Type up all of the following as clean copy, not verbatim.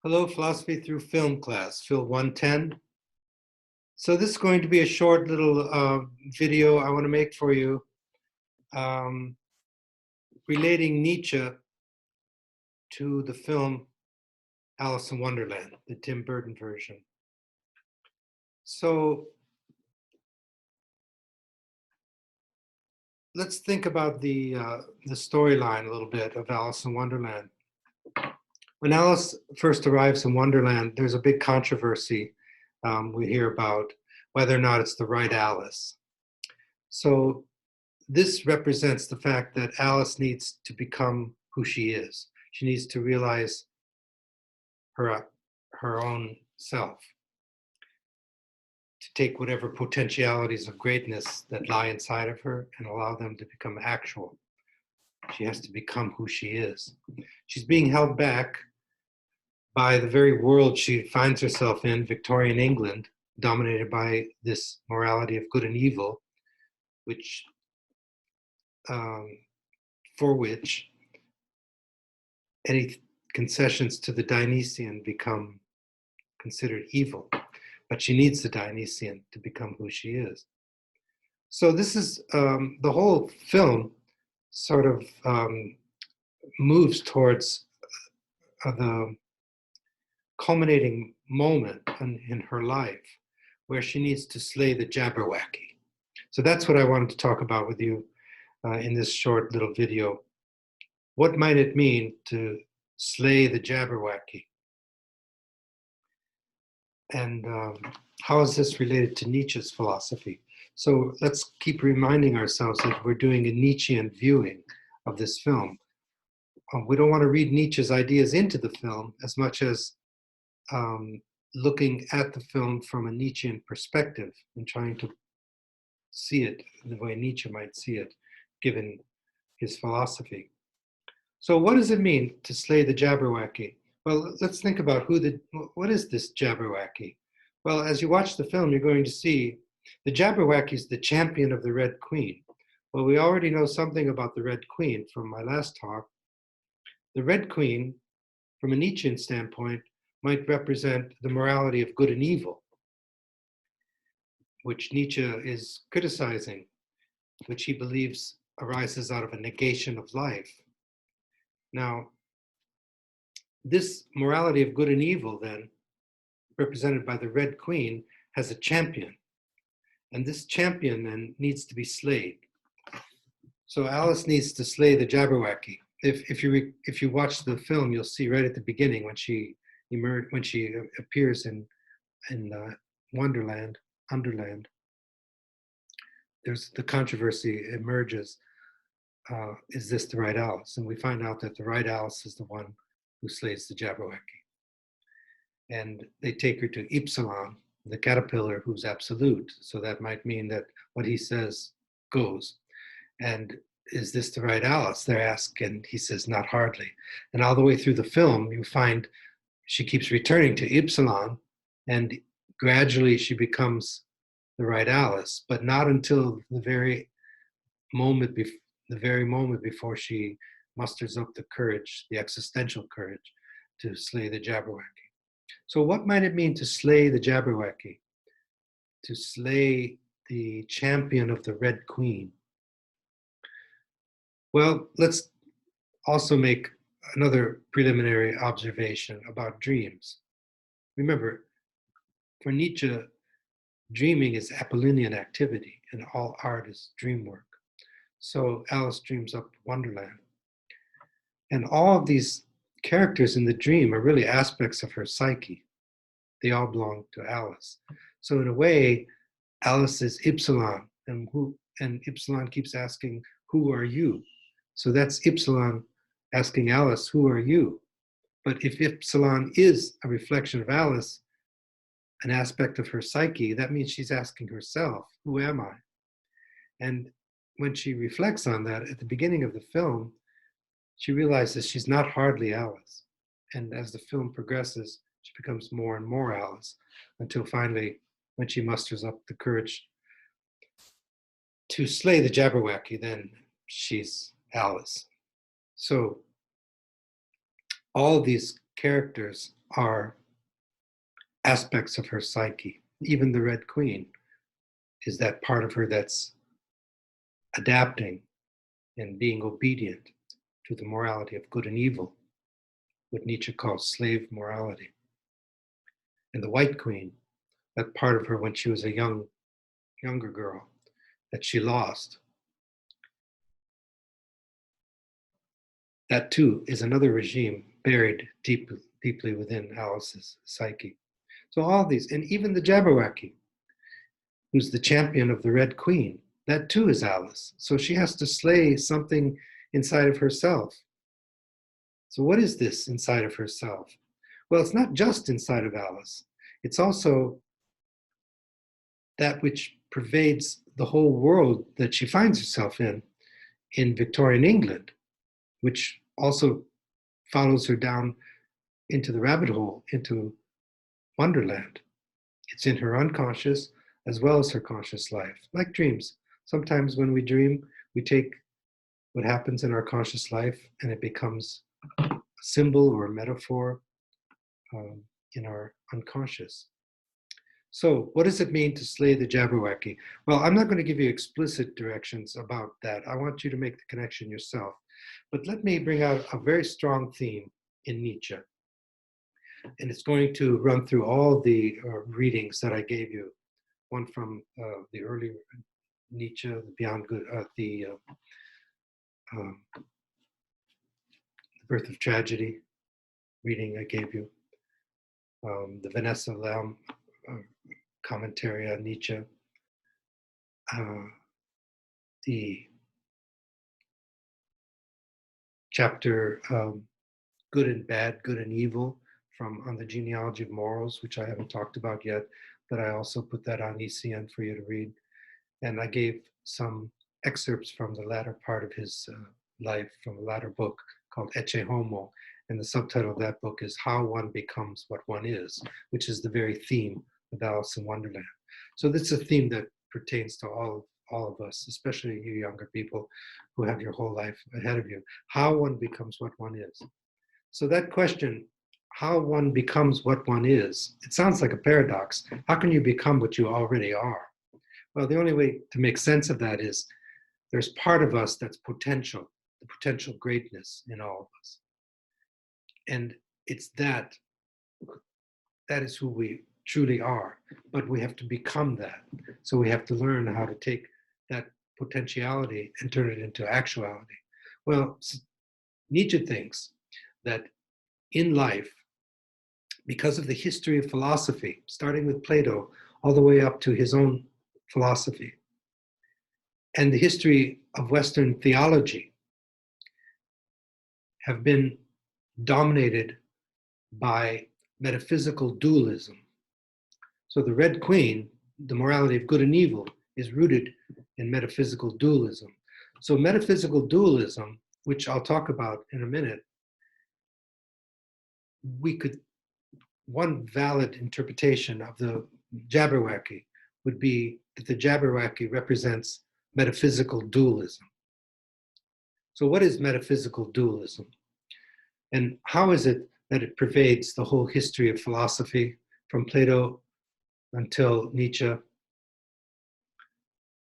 Hello, Philosophy Through Film class, Phil 110. So this is going to be a short little video I want to make for you um, relating Nietzsche to the film Alice in Wonderland, the Tim Burton version. So let's think about the storyline a little bit of Alice in Wonderland. When Alice first arrives in Wonderland, there's a big controversy we hear about whether or not it's the right Alice. So this represents the fact that Alice needs to become who she is. She needs to realize her own self, to take whatever potentialities of greatness that lie inside of her and allow them to become actual. She has to become who she is. She's being held back by the very world she finds herself in, Victorian England, dominated by this morality of good and evil, which for which any concessions to the Dionysian become considered evil. But she needs the Dionysian to become who she is. So this is the whole film sort of moves towards the culminating moment in her life where she needs to slay the Jabberwacky. So that's what I wanted to talk about with you in this short little video. What might it mean to slay the Jabberwacky? And how is this related to Nietzsche's philosophy? So let's keep reminding ourselves that we're doing a Nietzschean viewing of this film. We don't want to read Nietzsche's ideas into the film as much as looking at the film from a Nietzschean perspective and trying to see it the way Nietzsche might see it, given his philosophy. So what does it mean to slay the Jabberwacky? Well, let's think about what is this Jabberwacky? Well, as you watch the film, you're going to see the Jabberwacky is the champion of the Red Queen. Well, we already know something about the Red Queen from my last talk. The Red Queen, from a Nietzschean standpoint, might represent the morality of good and evil, which Nietzsche is criticizing, which he believes arises out of a negation of life. Now, this morality of good and evil, then, represented by the Red Queen, has a champion. And this champion then needs to be slayed. So Alice needs to slay the Jabberwacky. If you watch the film, you'll see right at the beginning when she appears in Underland, there's the controversy emerges. Is this the right Alice? And we find out that the right Alice is the one who slays the Jabberwacky. And they take her to Ypsilon, the caterpillar who's absolute. So that might mean that what he says goes. And is this the right Alice? They're asked, and he says, not hardly. And all the way through the film, you find she keeps returning to Ypsilon, and gradually she becomes the right Alice, but not until the very moment before she musters up the courage, the existential courage, to slay the Jabberwacky. So what might it mean to slay the Jabberwacky? To slay the champion of the Red Queen? Well, let's also make another preliminary observation about dreams. Remember, for Nietzsche, dreaming is Apollonian activity, and all art is dream work. So Alice dreams up Wonderland. And all of these characters in the dream are really aspects of her psyche. They all belong to Alice. So in a way, Alice is Ypsilon, and Ypsilon keeps asking, who are you? So that's Ypsilon asking Alice, who are you? But if Ypsilon is a reflection of Alice, an aspect of her psyche, that means she's asking herself, who am I? And when she reflects on that at the beginning of the film, she realizes she's not hardly Alice. And as the film progresses, she becomes more and more Alice until finally, when she musters up the courage to slay the Jabberwacky, then she's Alice. So all these characters are aspects of her psyche. Even the Red Queen is that part of her that's adapting and being obedient to the morality of good and evil, what Nietzsche calls slave morality. And the White Queen, that part of her when she was a younger girl that she lost, that too is another regime buried deeply within Alice's psyche. So all these, and even the Jabberwacky, who's the champion of the Red Queen, that too is Alice. So she has to slay something inside of herself. So what is this inside of herself? Well, it's not just inside of Alice. It's also that which pervades the whole world that she finds herself in Victorian England, which also follows her down into the rabbit hole, into Wonderland. It's in her unconscious as well as her conscious life, like dreams. Sometimes when we dream, we take what happens in our conscious life and it becomes a symbol or a metaphor in our unconscious. So, what does it mean to slay the Jabberwacky? Well, I'm not going to give you explicit directions about that. I want you to make the connection yourself. But let me bring out a very strong theme in Nietzsche. And it's going to run through all the readings that I gave you. One from the early Nietzsche, the Beyond Good, the Birth of Tragedy reading I gave you, the Vanessa Lam commentary on Nietzsche, the chapter Good and Bad, Good and Evil from On the Genealogy of Morals, which I haven't talked about yet, but I also put that on ECN for you to read. And I gave some excerpts from the latter part of his life, from a latter book called Ecce Homo. And the subtitle of that book is How One Becomes What One Is, which is the very theme of Alice in Wonderland. So this is a theme that pertains to all of us, especially you younger people who have your whole life ahead of you. How one becomes what one is. So that question, how one becomes what one is, it sounds like a paradox. How can you become what you already are? Well, the only way to make sense of that is there's part of us that's potential, the potential greatness in all of us. And it's that is who we truly are, but we have to become that. So we have to learn how to take that potentiality and turn it into actuality. Well, Nietzsche thinks that in life, because of the history of philosophy, starting with Plato all the way up to his own philosophy, and the history of Western theology, have been dominated by metaphysical dualism. So the Red Queen, the morality of good and evil, is rooted in metaphysical dualism. So metaphysical dualism, which I'll talk about in a minute, one valid interpretation of the Jabberwacky would be that the Jabberwacky represents metaphysical dualism. So what is metaphysical dualism? And how is it that it pervades the whole history of philosophy from Plato until Nietzsche,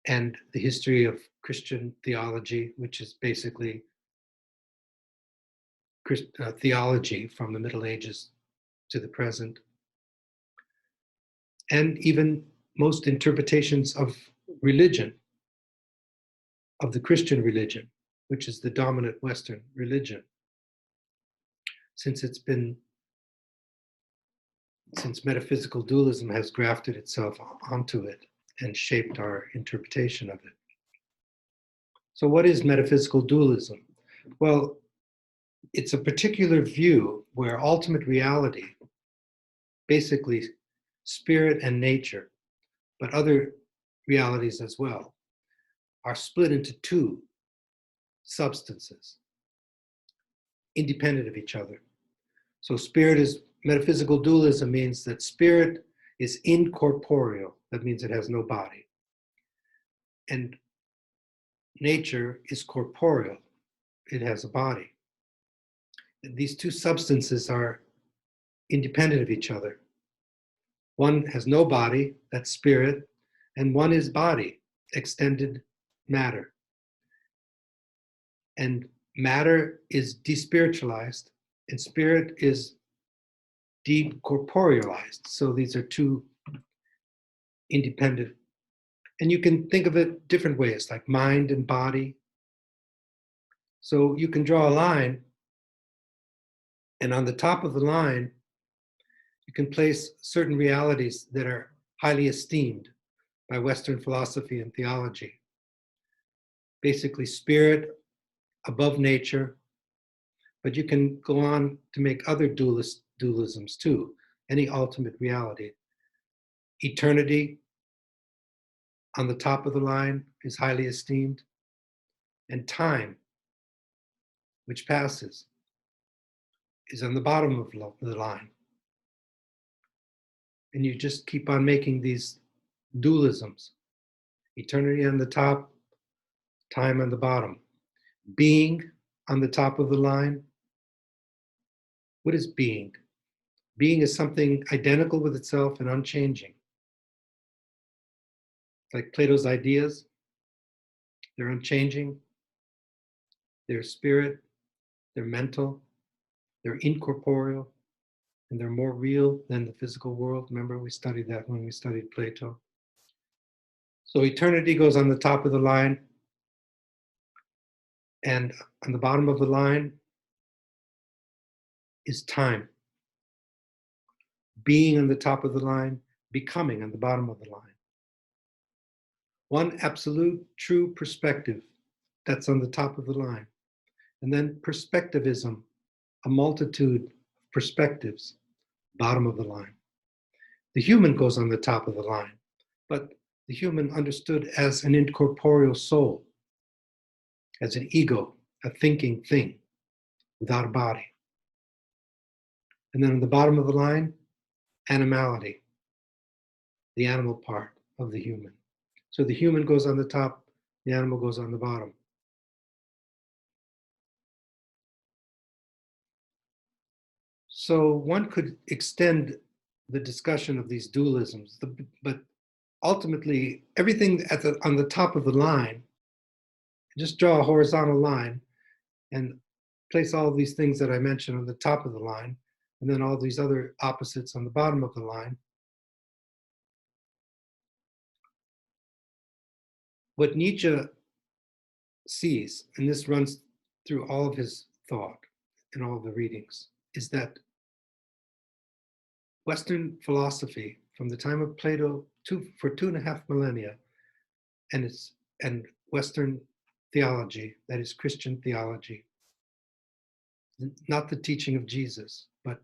and the history of Christian theology, which is basically theology from the Middle Ages to the present, and even most interpretations of religion, of the Christian religion, which is the dominant Western religion, since metaphysical dualism has grafted itself onto it and shaped our interpretation of it. So what is metaphysical dualism? Well, it's a particular view where ultimate reality, basically spirit and nature, but other realities as well, are split into two substances, independent of each other. So metaphysical dualism means that spirit is incorporeal. That means it has no body. And nature is corporeal. It has a body. And these two substances are independent of each other. One has no body, that's spirit, and one is body, extended matter. And matter is despiritualized, and spirit is decorporealized. So these are two independent. And you can think of it different ways, like mind and body. So you can draw a line, and on the top of the line, you can place certain realities that are highly esteemed by Western philosophy and theology. Basically, spirit above nature, but you can go on to make other dualisms too. Any ultimate reality. Eternity on the top of the line is highly esteemed, and time, which passes, is on the bottom of the line. And you just keep on making these dualisms. Eternity on the top, time on the bottom. Being on the top of the line. What is being? Being is something identical with itself and unchanging. Like Plato's ideas, they're unchanging, they're spirit, they're mental, they're incorporeal, and they're more real than the physical world. Remember, we studied that when we studied Plato. So eternity goes on the top of the line, and on the bottom of the line is time. Being on the top of the line, becoming on the bottom of the line. One absolute true perspective, that's on the top of the line. And then perspectivism, a multitude of perspectives, bottom of the line. The human goes on the top of the line, but the human understood as an incorporeal soul, as an ego, a thinking thing without a body. And then on the bottom of the line, animality, the animal part of the human. So the human goes on the top, the animal goes on the bottom. So one could extend the discussion of these dualisms, but ultimately everything on the top of the line, just draw a horizontal line and place all of these things that I mentioned on the top of the line, and then all these other opposites on the bottom of the line. What Nietzsche sees, and this runs through all of his thought and all of the readings, is that Western philosophy, from the time of Plato for 2.5 millennia, and Western theology, that is Christian theology, not the teaching of Jesus, but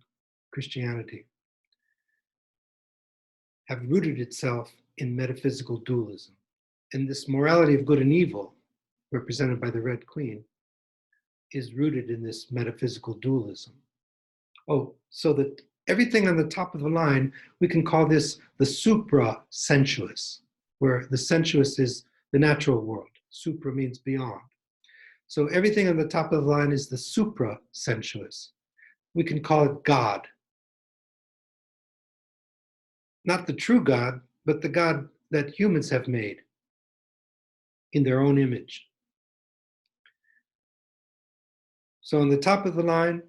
Christianity, have rooted itself in metaphysical dualism. And this morality of good and evil, represented by the Red Queen, is rooted in this metaphysical dualism. Oh, so that everything on the top of the line, we can call this the supra-sensuous, where the sensuous is the natural world. Supra means beyond. So everything on the top of the line is the supra-sensuous. We can call it God. Not the true God, but the God that humans have made in their own image. So on the top of the line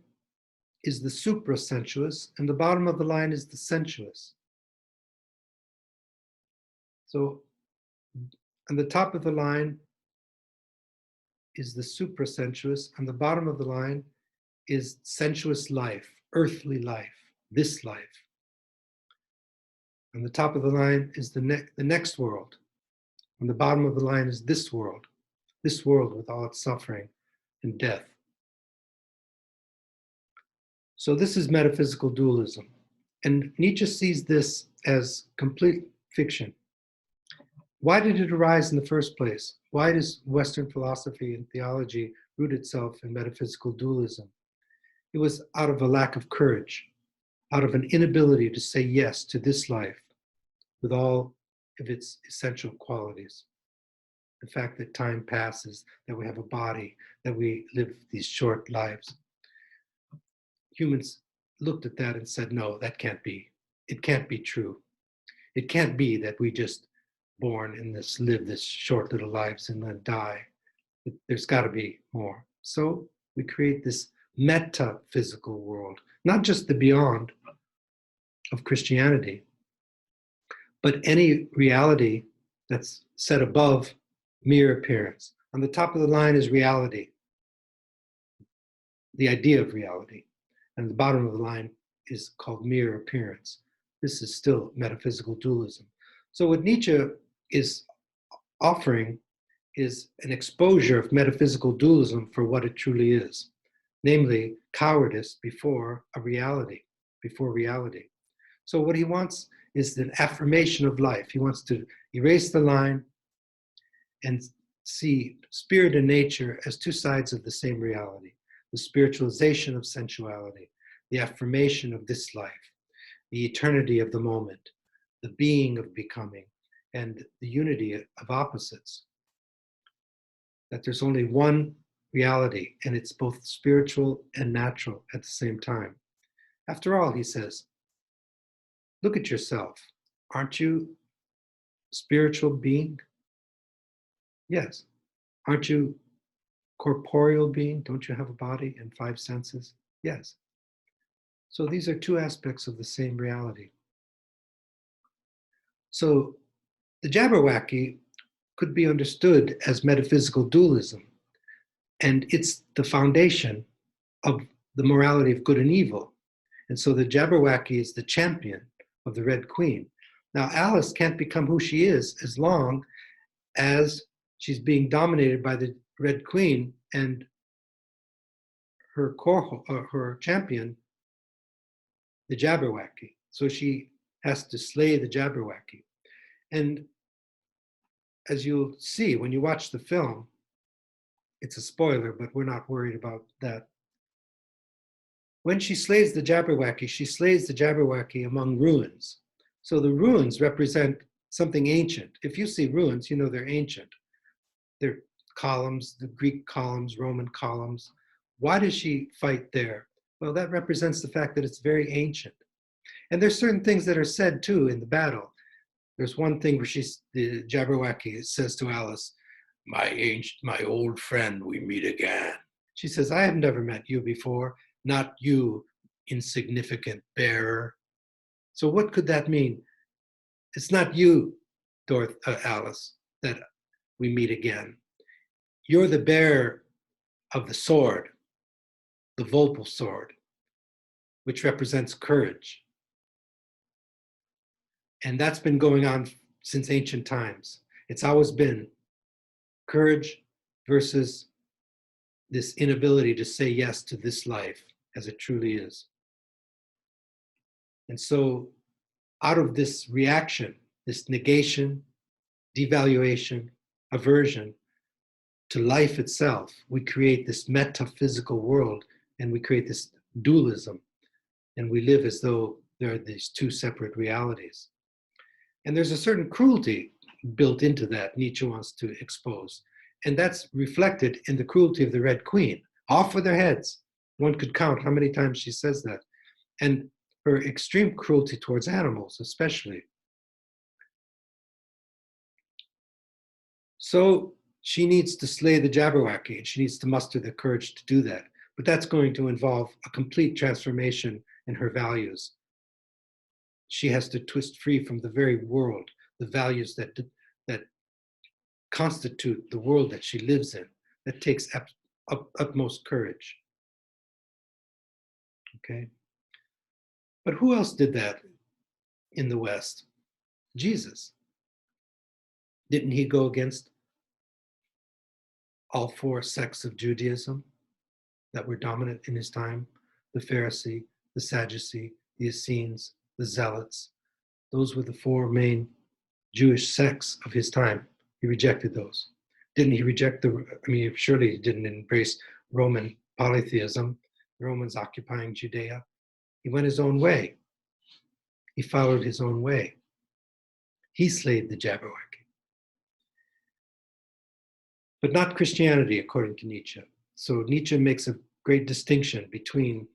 is the supra-sensuous, and the bottom of the line is the sensuous. So on the top of the line is the supra-sensuous, and the bottom of the line is sensuous life, earthly life, this life. On the top of the line is the next world. On the bottom of the line is this world with all its suffering and death. So this is metaphysical dualism. And Nietzsche sees this as complete fiction. Why did it arise in the first place? Why does Western philosophy and theology root itself in metaphysical dualism? It was out of a lack of courage, out of an inability to say yes to this life with all of its essential qualities. The fact that time passes, that we have a body, that we live these short lives. Humans looked at that and said, no, that can't be. It can't be true. It can't be that we just born in this, live this short little lives and then die. There's got to be more. So we create this metaphysical world, not just the beyond of Christianity, but any reality that's set above mere appearance. On the top of the line is reality, the idea of reality. And the bottom of the line is called mere appearance. This is still metaphysical dualism. So what Nietzsche is offering is an exposure of metaphysical dualism for what it truly is, namely cowardice before a reality, before reality. So what he wants is an affirmation of life. He wants to erase the line and see spirit and nature as two sides of the same reality. The spiritualization of sensuality, the affirmation of this life, the eternity of the moment, the being of becoming, and the unity of opposites. That there's only one reality, and it's both spiritual and natural at the same time. After all, he says, look at yourself. Aren't you a spiritual being? Yes. Aren't you corporeal being? Don't you have a body and five senses? Yes. So these are two aspects of the same reality. So the Jabberwacky could be understood as metaphysical dualism, and it's the foundation of the morality of good and evil. And so the Jabberwacky is the champion of the Red Queen. Now, Alice can't become who she is as long as she's being dominated by the Red Queen and her champion, the Jabberwacky. So she has to slay the Jabberwacky. And as you'll see when you watch the film, it's a spoiler, but we're not worried about that. When she slays the Jabberwacky, she slays the Jabberwacky among ruins. So the ruins represent something ancient. If you see ruins, you know they're ancient. They're columns, the Greek columns, Roman columns. Why does she fight there? Well, that represents the fact that it's very ancient. And there's certain things that are said too in the battle. There's one thing where the Jabberwacky says to Alice, my old friend, we meet again. She says, I have never met you before, not you, insignificant bearer. So what could that mean? It's not you, Alice, that we meet again. You're the bearer of the sword, the Volpal sword, which represents courage. And that's been going on since ancient times. It's always been courage versus this inability to say yes to this life as it truly is. And so out of this reaction, this negation, devaluation, aversion to life itself, we create this metaphysical world, and we create this dualism, and we live as though there are these two separate realities. And there's a certain cruelty built into that Nietzsche wants to expose. And that's reflected in the cruelty of the Red Queen. Off with their heads. One could count how many times she says that. And her extreme cruelty towards animals, especially. So she needs to slay the Jabberwacky, and she needs to muster the courage to do that. But that's going to involve a complete transformation in her values. She has to twist free from the very world, the values that constitute the world that she lives in. That takes utmost courage. Okay? But who else did that in the West? Jesus. Didn't he go against all four sects of Judaism that were dominant in his time? The Pharisee, the Sadducee, the Essenes, the Zealots. Those were the four main Jewish sects of his time. He rejected those. Didn't he reject surely he didn't embrace Roman polytheism, the Romans occupying Judea. He went his own way. He followed his own way. He slayed the Jabberwacky. But not Christianity, according to Nietzsche. So Nietzsche makes a great distinction between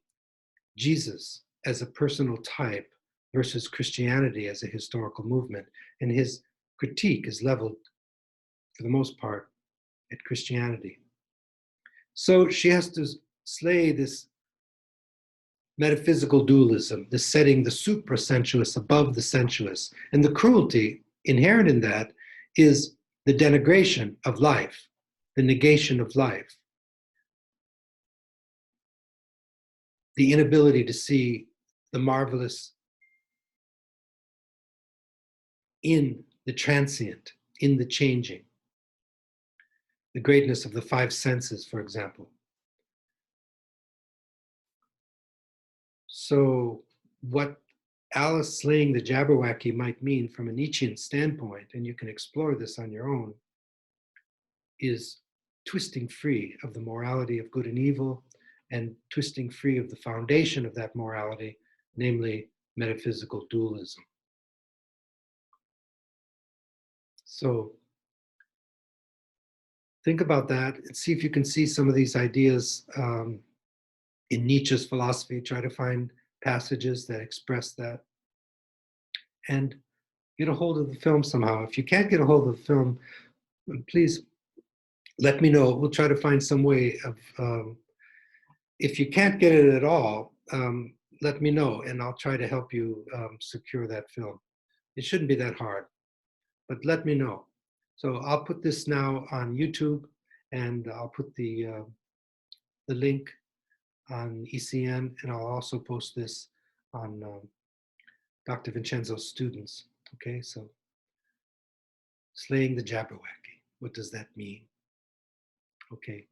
Jesus as a personal type versus Christianity as a historical movement. And his critique is leveled, for the most part, at Christianity. So she has to slay this metaphysical dualism, the setting the supra-sensuous above the sensuous. And the cruelty inherent in that is the denigration of life, the negation of life, the inability to see the marvelous in the transient, in the changing, the greatness of the five senses, for example. So, what Alice slaying the Jabberwacky might mean from a Nietzschean standpoint, and you can explore this on your own, is twisting free of the morality of good and evil and twisting free of the foundation of that morality, namely metaphysical dualism. So think about that and see if you can see some of these ideas in Nietzsche's philosophy. Try to find passages that express that and get a hold of the film somehow. If you can't get a hold of the film, please let me know. We'll try to find some way of, if you can't get it at all, let me know and I'll try to help you secure that film. It shouldn't be that hard, but let me know. So I'll put this now on YouTube and I'll put the link on ECN and I'll also post this on Dr. Vincenzo's students. Okay, so slaying the Jabberwacky. What does that mean? Okay.